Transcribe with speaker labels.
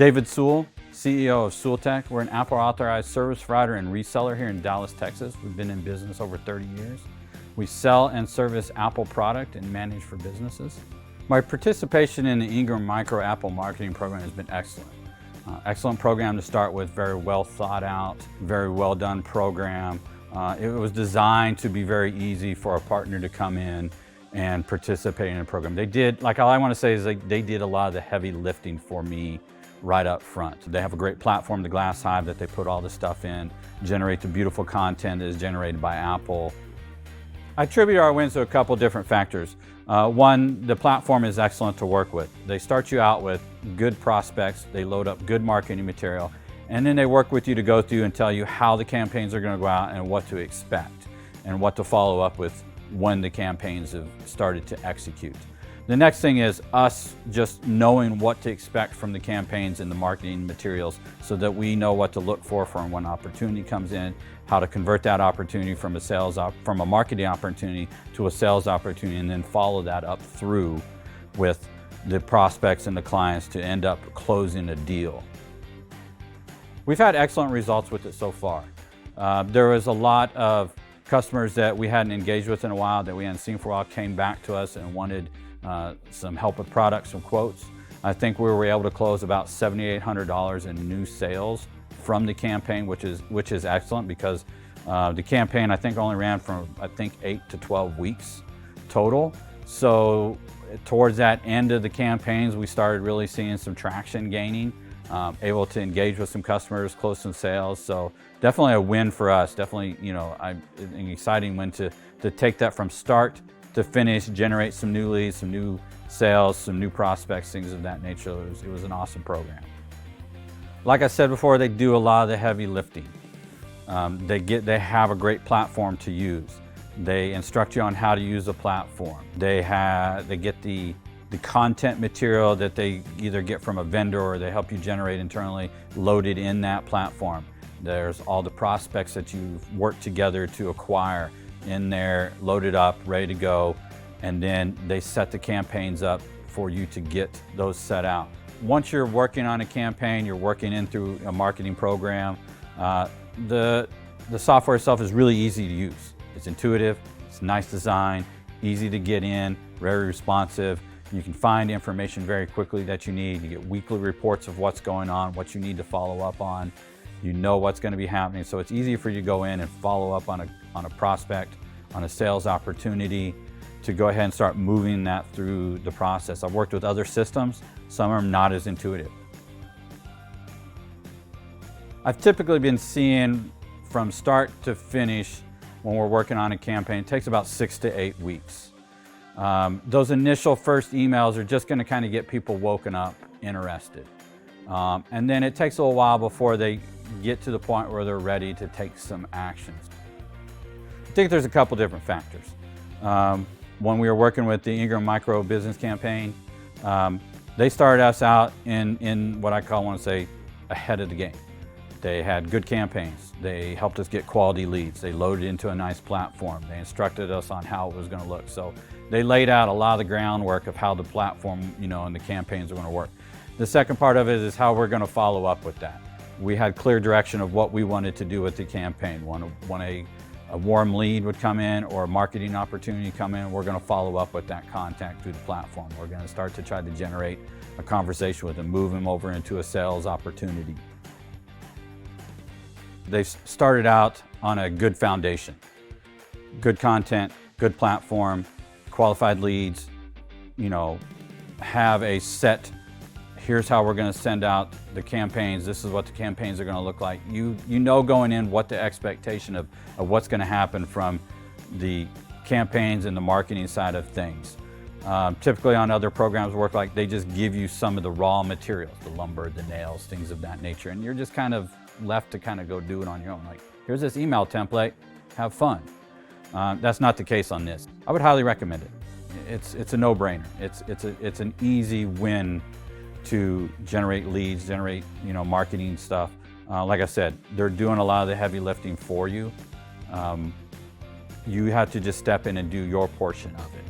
Speaker 1: David Sewell, CEO of Sewelltech. We're an Apple authorized service provider and reseller here in Dallas, Texas. We've been in business over 30 years. We sell and service Apple product and manage for businesses. My participation in the Ingram Micro Apple Marketing Program has been excellent. Excellent program to start with, very well thought out, very well done program. It was designed to be very easy for a partner to come in and participate in a program. They did, like all I want to say is they did a lot of the heavy lifting for me right up front. They have a great platform, the GlassHive, that they put all the stuff in, generate the beautiful content that is generated by Apple. I attribute our wins to a couple different factors. One, the platform is excellent to work with. They start you out with good prospects, they load up good marketing material, and then they work with you to go through and tell you how the campaigns are going to go out and what to expect and what to follow up with when the campaigns have started to execute. The next thing is us just knowing what to expect from the campaigns and the marketing materials so that we know what to look for when opportunity comes in, how to convert that opportunity from a marketing opportunity to a sales opportunity, and then follow that up through with the prospects and the clients to end up closing a deal. We've had excellent results with it so far. There was a lot of customers that we hadn't engaged with in a while, that we hadn't seen for a while, came back to us and wanted some help with products, some quotes. I think we were able to close about $7,800 in new sales from the campaign, which is excellent, because the campaign I think only ran from 8 to 12 weeks total. So towards that end of the campaigns, we started really seeing some traction gaining, able to engage with some customers, close some sales. So definitely a win for us. Definitely, an exciting win to take that from start to finish, generate some new leads, some new sales, some new prospects, things of that nature. It was an awesome program. Like I said before, they do a lot of the heavy lifting. They have a great platform to use. They instruct you on how to use the platform. They get the content material that they either get from a vendor or they help you generate internally, loaded in that platform. There's all the prospects that you've worked together to acquire in there, loaded up, ready to go, and then they set the campaigns up for you to get those set out. Once you're working on a campaign, you're working in through a marketing program, the software itself is really easy to use. It's intuitive, it's nice design, easy to get in, very responsive. You can find information very quickly that you need. You get weekly reports of what's going on, what you need to follow up on. You know what's going to be happening, so it's easy for you to go in and follow up on a prospect, on a sales opportunity, to go ahead and start moving that through the process. I've worked with other systems, some are not as intuitive. I've typically been seeing from start to finish when we're working on a campaign, it takes about 6 to 8 weeks. Those initial first emails are just going to kind of get people woken up, interested. And then it takes a little while before they get to the point where they're ready to take some actions. I think there's a couple different factors. When we were working with the Ingram Micro Business Campaign, they started us out in what I want to say, ahead of the game. They had good campaigns. They helped us get quality leads. They loaded into a nice platform. They instructed us on how it was going to look. So they laid out a lot of the groundwork of how the platform, and the campaigns are going to work. The second part of it is how we're going to follow up with that. We had clear direction of what we wanted to do with the campaign. When a warm lead would come in or a marketing opportunity come in, we're going to follow up with that contact through the platform. We're going to start to try to generate a conversation with them, move them over into a sales opportunity. They started out on a good foundation. Good content, good platform, qualified leads, have a set, here's how we're going to send out the campaigns, this is what the campaigns are going to look like. You know going in what the expectation of what's going to happen from the campaigns and the marketing side of things. Typically on other programs work like they just give you some of the raw materials, the lumber, the nails, things of that nature, and you're just kind of left to kind of go do it on your own. Like, here's this email template, have fun. That's not the case on this. I would highly recommend it. It's a no-brainer. It's an easy win to generate leads, generate marketing stuff. Like I said, they're doing a lot of the heavy lifting for you. You have to just step in and do your portion of it.